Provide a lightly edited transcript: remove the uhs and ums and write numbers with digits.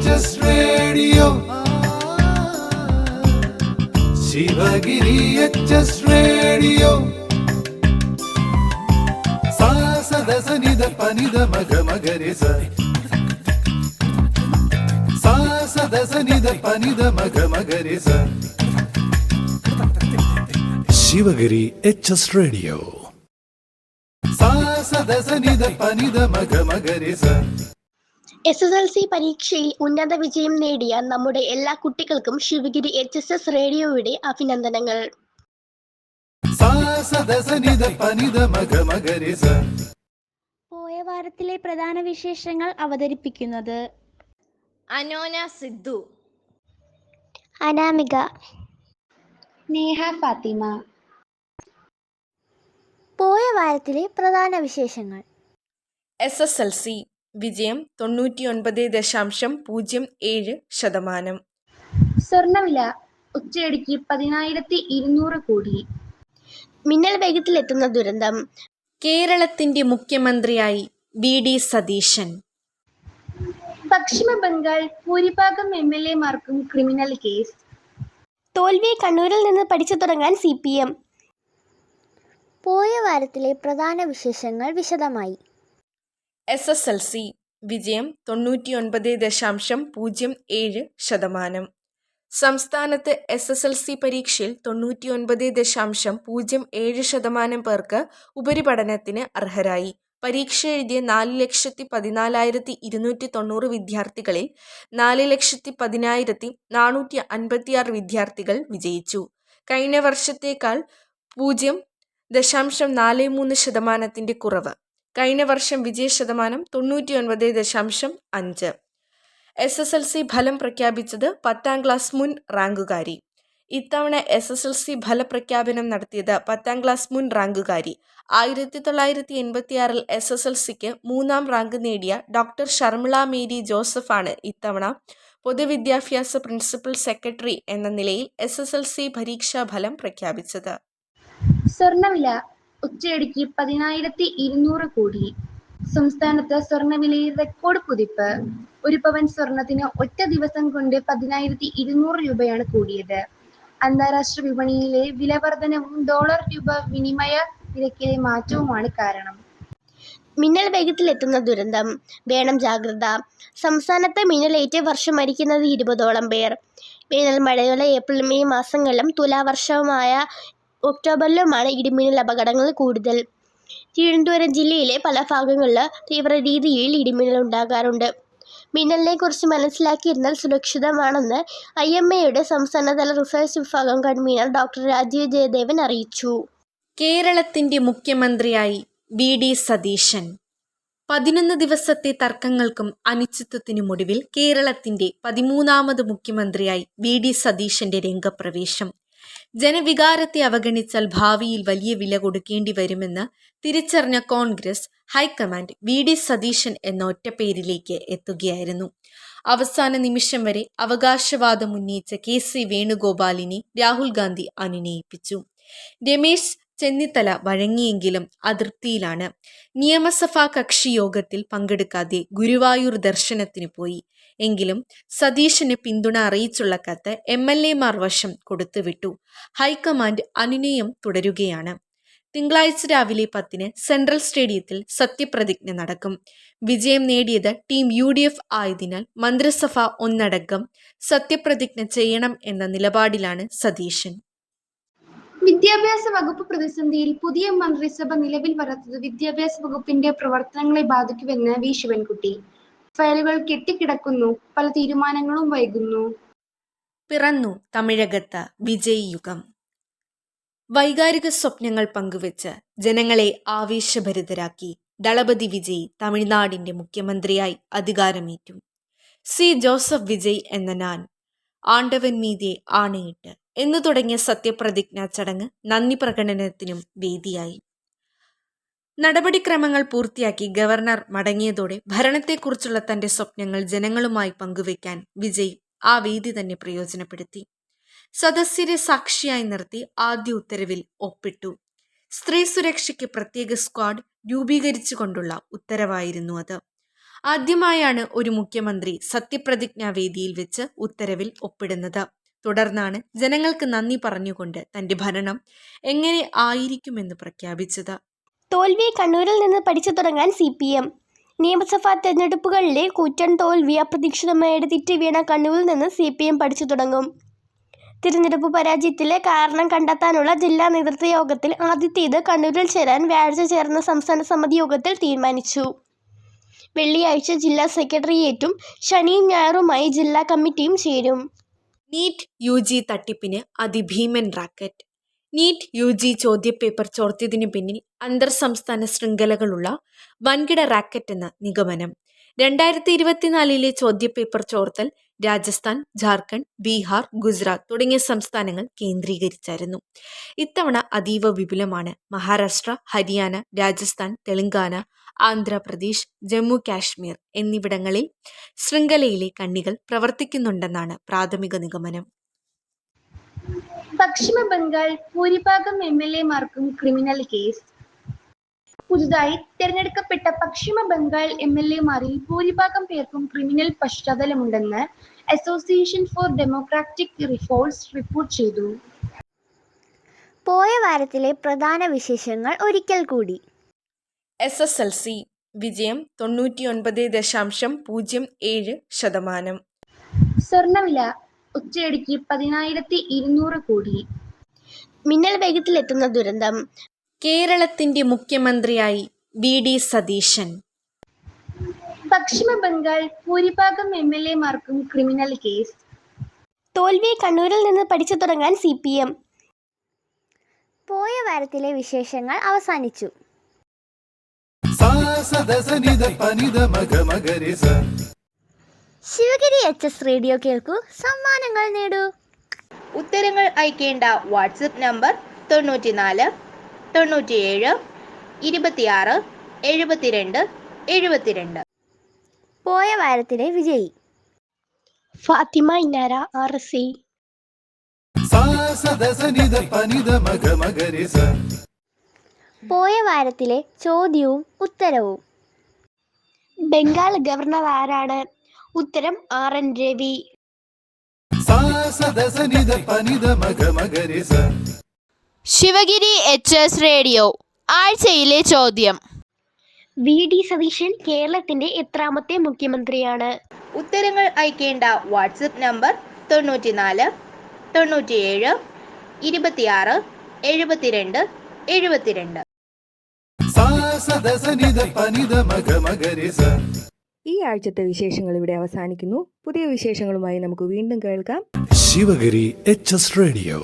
HS Radio. Shivagiri HS Radio. Sa sa da sa ni da pa ni da ma ga ma ga re sa. Sa sa da sa ni da pa ni da ma ga ma ga re sa. Shivagiri HS Radio. Sa sa da sa ni da pa ni da ma ga ma ga re sa. SSLC പരീക്ഷയിൽ ഉന്നത വിജയം നേടിയ നമ്മുടെ എല്ലാ കുട്ടികൾക്കും Sivagiri HSS റേഡിയോയുടെ അഭിനന്ദനങ്ങൾ. പോയ വാരത്തിലെ പ്രധാന വിശേഷങ്ങൾ അവതരിപ്പിക്കുന്നത് അനോന സിദ്ധു, അനാമിക, നേഹ ഫാത്തിമ. പോയ വാരത്തിലെ പ്രധാന വിശേഷങ്ങൾ. SSLC വിജയം 99.07%. സ്വർണ്ണവില ഉച്ചയടിക്ക് 10,200 കോടി. മിന്നൽ വേഗത്തിലെത്തുന്ന ദുരന്തം. കേരളത്തിന്റെ മുഖ്യമന്ത്രിയായി VD സതീശൻ. പശ്ചിമ ബംഗാൾ ഭൂരിഭാഗം MLA-മാർക്കും ക്രിമിനൽ കേസ്. തോൽവിയെ കണ്ണൂരിൽ നിന്ന് പഠിച്ചു തുടങ്ങാൻ CPM. പോയ വാരത്തിലെ പ്രധാന വിശേഷങ്ങൾ വിശദമായി. SSLC വിജയം 99.07%. സംസ്ഥാനത്ത് SSLC പരീക്ഷയിൽ 99.07% പേർക്ക് ഉപരിപഠനത്തിന് അർഹരായി. പരീക്ഷ എഴുതിയ 4,14,290 വിദ്യാർത്ഥികളിൽ 4,10,456 വിദ്യാർത്ഥികൾ വിജയിച്ചു. കഴിഞ്ഞ വർഷത്തേക്കാൾ 0.43% കുറവ്. കഴിഞ്ഞ വർഷം വിജയശതമാനം 99.5%. SSLC ഫലം പ്രഖ്യാപിച്ചത് 10ാം ക്ലാസ് മുൻ റാങ്കുകാരി. ഇത്തവണ SSLC ഫലപ്രഖ്യാപനം നടത്തിയത് 10ാം ക്ലാസ് മുൻ റാങ്കുകാരി. 1986 SSLCക്ക് 3ാം റാങ്ക് നേടിയ ഡോക്ടർ ഷർമിള മേരി ജോസഫാണ് ഇത്തവണ പൊതുവിദ്യാഭ്യാസ പ്രിൻസിപ്പൽ സെക്രട്ടറി എന്ന നിലയിൽ SSLC പരീക്ഷാ ഫലം പ്രഖ്യാപിച്ചത്. സ്വർണ്ണവില ഉച്ചയടിക്ക് 10,200 കോടി. സംസ്ഥാനത്ത് സ്വർണ്ണവിലയിൽ റെക്കോർഡ് കുതിപ്പ്. ഒരു പവൻ സ്വർണത്തിന് ഒറ്റ ദിവസം കൊണ്ട് 10,200 രൂപയാണ് കൂടിയത്. അന്താരാഷ്ട്ര വിപണിയിലെ വിലവർധനവും ഡോളർ രൂപ വിനിമയ നിരക്കിലെ മാറ്റവുമാണ് കാരണം. മിന്നൽ വേഗത്തിലെത്തുന്ന ദുരന്തം. വേണം ജാഗ്രത. സംസ്ഥാനത്ത് മിന്നലേറ്റ് വർഷം മരിക്കുന്നത് 20ഓളം പേർ. വേനൽ മഴയുള്ള ഏപ്രിൽ മെയ് മാസങ്ങളിലും തുലാവർഷമായ ഒക്ടോബറിലുമാണ് ഇടിമിന്നൽ അപകടങ്ങൾ കൂടുതൽ. തിരുവനന്തപുരം ജില്ലയിലെ പല ഭാഗങ്ങളിൽ തീവ്ര രീതിയിൽ ഇടിമിന്നൽ ഉണ്ടാകാറുണ്ട്. മിന്നലിനെ കുറിച്ച് മനസ്സിലാക്കിയിരുന്നാൽ സുരക്ഷിതമാണെന്ന് IMAയുടെ സംസ്ഥാനതല റിസർച്ച് വിഭാഗം കൺവീനർ ഡോക്ടർ രാജീവ് ജയദേവൻ അറിയിച്ചു. കേരളത്തിന്റെ മുഖ്യമന്ത്രിയായി VD സതീശൻ. 11 ദിവസത്തെ തർക്കങ്ങൾക്കും അനിശ്ചിതത്വത്തിനുമൊടുവിൽ കേരളത്തിന്റെ 13ാമത് മുഖ്യമന്ത്രിയായി VD സതീശന്റെ രംഗപ്രവേശം. ജനവികാരത്തെ അവഗണിച്ചാൽ ഭാവിയിൽ വലിയ വില കൊടുക്കേണ്ടി വരുമെന്ന് തിരിച്ചറിഞ്ഞ കോൺഗ്രസ് ഹൈക്കമാൻഡ് VD സതീശൻ എന്ന ഒറ്റപ്പേരിലേക്ക് എത്തുകയായിരുന്നു. അവസാന നിമിഷം വരെ അവകാശവാദം ഉന്നയിച്ച KC വേണുഗോപാലിനെ രാഹുൽ ഗാന്ധി അനുനയിപ്പിച്ചു. രമേശ് ചെന്നിത്തല വഴങ്ങിയെങ്കിലും അതൃപ്തിയിലാണ്. നിയമസഭാ കക്ഷി യോഗത്തിൽ പങ്കെടുക്കാതെ ഗുരുവായൂർ ദർശനത്തിന് പോയി. എങ്കിലും സതീശന് പിന്തുണ അറിയിച്ചുള്ള കത്ത് MLA-മാർ വശം കൊടുത്തുവിട്ടു. ഹൈക്കമാൻഡ് അനുനയം തുടരുകയാണ്. തിങ്കളാഴ്ച രാവിലെ 10-ന് സെൻട്രൽ സ്റ്റേഡിയത്തിൽ സത്യപ്രതിജ്ഞ നടക്കും. വിജയം നേടിയത് ടീം UDF ആയതിനാൽ മന്ത്രിസഭ ഒന്നടങ്കം സത്യപ്രതിജ്ഞ ചെയ്യണം എന്ന നിലപാടിലാണ് സതീശൻ. വിദ്യാഭ്യാസ വകുപ്പ് പ്രതിസന്ധിയിൽ പുതിയ മന്ത്രിസഭ നിലവിൽ വരാത്തത് വിദ്യാഭ്യാസ വകുപ്പിന്റെ പ്രവർത്തനങ്ങളെ ബാധിക്കുമെന്ന് V ശിവൻകുട്ടി. ഫയലുകൾ കെട്ടിക്കിടക്കുന്നു, പല തീരുമാനങ്ങളും വൈകുന്നു. പിറന്നു തമിഴകത്ത് വിജയ് യുഗം. വൈകാരിക സ്വപ്നങ്ങൾ പങ്കുവെച്ച് ജനങ്ങളെ ആവേശഭരിതരാക്കി ദളപതി വിജയ് തമിഴ്നാടിന്റെ മുഖ്യമന്ത്രിയായി അധികാരമേറ്റു. C ജോസഫ് വിജയ് എന്ന ഞാൻ ആണ്ടവൻ മീതെ ആണയിട്ട് എന്നു തുടങ്ങിയ സത്യപ്രതിജ്ഞാ ചടങ്ങ് നന്ദി പ്രകടനത്തിനും വേദിയായി. നടപടിക്രമങ്ങൾ പൂർത്തിയാക്കി ഗവർണർ മടങ്ങിയതോടെ ഭരണത്തെക്കുറിച്ചുള്ള തന്റെ സ്വപ്നങ്ങൾ ജനങ്ങളുമായി പങ്കുവയ്ക്കാൻ വിജയ് ആ വേദി തന്നെ പ്രയോജനപ്പെടുത്തി. സദസ്യരെ സാക്ഷിയായി നിർത്തി ആദ്യ ഉത്തരവിൽ ഒപ്പിട്ടു. സ്ത്രീ സുരക്ഷയ്ക്ക് പ്രത്യേക സ്ക്വാഡ് രൂപീകരിച്ചുകൊണ്ടുള്ള ഉത്തരവായിരുന്നു അത്. ആദ്യമായാണ് ഒരു മുഖ്യമന്ത്രി സത്യപ്രതിജ്ഞാ വേദിയിൽ വെച്ച് ഉത്തരവിൽ ഒപ്പിടുന്നത്. തുടർന്നാണ് ജനങ്ങൾക്ക് നന്ദി പറഞ്ഞുകൊണ്ട് തന്റെ ഭരണം എങ്ങനെ ആയിരിക്കുമെന്ന് പ്രഖ്യാപിച്ചത്. തോൽവി കണ്ണൂരിൽ നിന്ന് പഠിച്ചു തുടങ്ങാൻ CPM. നിയമസഭാ തെരഞ്ഞെടുപ്പുകളിലെ കൂറ്റൻ തോൽവി അപ്രതീക്ഷിതമായി എടുത്തിട്ട് വീണ കണ്ണൂരിൽ നിന്ന് CPM പഠിച്ചു തുടങ്ങും. തിരഞ്ഞെടുപ്പ് പരാജയത്തിലെ കാരണം കണ്ടെത്താനുള്ള ജില്ലാ നേതൃത്വ യോഗത്തിൽ ആദ്യത്തേത് കണ്ണൂരിൽ ചേരാൻ വ്യാഴാഴ്ച ചേർന്ന സംസ്ഥാന സമിതി യോഗത്തിൽ തീരുമാനിച്ചു. വെള്ളിയാഴ്ച ജില്ലാ സെക്രട്ടേറിയറ്റും ശനിയും ഞായറുമായി ജില്ലാ കമ്മിറ്റിയും ചേരും. നീറ്റ് UG തട്ടിപ്പിന് അതിഭീമൻ റാക്കറ്റ്. നീറ്റ് UG ചോദ്യപേപ്പർ ചോർത്തിയതിനു പിന്നിൽ അന്തർ സംസ്ഥാന ശൃംഖലകളുള്ള വൻകിട റാക്കറ്റ് എന്ന നിഗമനം. 2024 ചോദ്യപേപ്പർ ചോർത്തൽ രാജസ്ഥാൻ, ജാർഖണ്ഡ്, ബീഹാർ, ഗുജറാത്ത് തുടങ്ങിയ സംസ്ഥാനങ്ങൾ കേന്ദ്രീകരിച്ചായിരുന്നു. ഇത്തവണ അതീവ വിപുലമാണ്. മഹാരാഷ്ട്ര, ഹരിയാന, രാജസ്ഥാൻ, തെലങ്കാന, ആന്ധ്രാപ്രദേശ്, ജമ്മു കാശ്മീർ എന്നിവിടങ്ങളിൽ ശൃംഖലയിലെ കണ്ണികൾ പ്രവർത്തിക്കുന്നുണ്ടെന്നാണ് പ്രാഥമിക നിഗമനം. പശ്ചിമ ബംഗാൾ ഭൂരിഭാഗം MLA-മാർക്കും ക്രിമിനൽ കേസ്. പുതുതായി തെരഞ്ഞെടുക്കപ്പെട്ട പശ്ചിമ ബംഗാൾ MLA-മാരിൽ ഭൂരിഭാഗം പേർക്കും ക്രിമിനൽ പശ്ചാത്തലമുണ്ടെന്ന് association for democratic reforms report ചെയ്തു. പോയ വാരത്തിലെ പ്രധാന വിശേഷങ്ങൾ ഒരിക്കൽ കൂടി. SSLC വിജയം 99.07%. സ്വർണ്ണവില ഒറ്റയടിക്ക് 10,200 കോടി. മിന്നൽ വേഗത്തിലെത്തുന്ന ദുരന്തം. കേരളത്തിന്റെ മുഖ്യമന്ത്രിയായി VD സതീശൻ. പശ്ചിമ ബംഗാൾ ഭൂരിഭാഗം MLA-മാർക്കും ക്രിമിനൽ കേസ്. തോൽവി കണ്ണൂരിൽ നിന്ന് പഠിച്ചു തുടങ്ങാൻ CPM. പോയ വാരത്തിലെ വിശേഷങ്ങൾ അവസാനിച്ചു. ശിവഗിരി HS റേഡിയോ കേൾക്കൂ, സമ്മാനങ്ങൾ നേടൂ. ഉത്തരങ്ങൾ അയക്കേണ്ട വാട്സപ്പ് നമ്പർ 94 97 26 72 72. പോയ വാരത്തിലെ വിജയി ഫാത്തിമ ഇന്നാര RC. പോയ വാരത്തിലെ ചോദ്യവും ഉത്തരവും. ബംഗാൾ ഗവർണർ ആരാണ്? ഉത്തരം RN Ravi. Sivagiri HS radio ആഴ്ചയിലെ ചോദ്യം. VD സതീശൻ കേരളത്തിന്റെ എത്രാമത്തെ മുഖ്യമന്ത്രിയാണ്? ഉത്തരങ്ങൾ അയക്കേണ്ട വാട്സപ്പ് നമ്പർ 94 97 26 72 72. ഈ ആഴ്ചത്തെ വിശേഷങ്ങൾ ഇവിടെ അവസാനിക്കുന്നു. പുതിയ വിശേഷങ്ങളുമായി നമുക്ക് വീണ്ടും കേൾക്കാം. Sivagiri HS radio.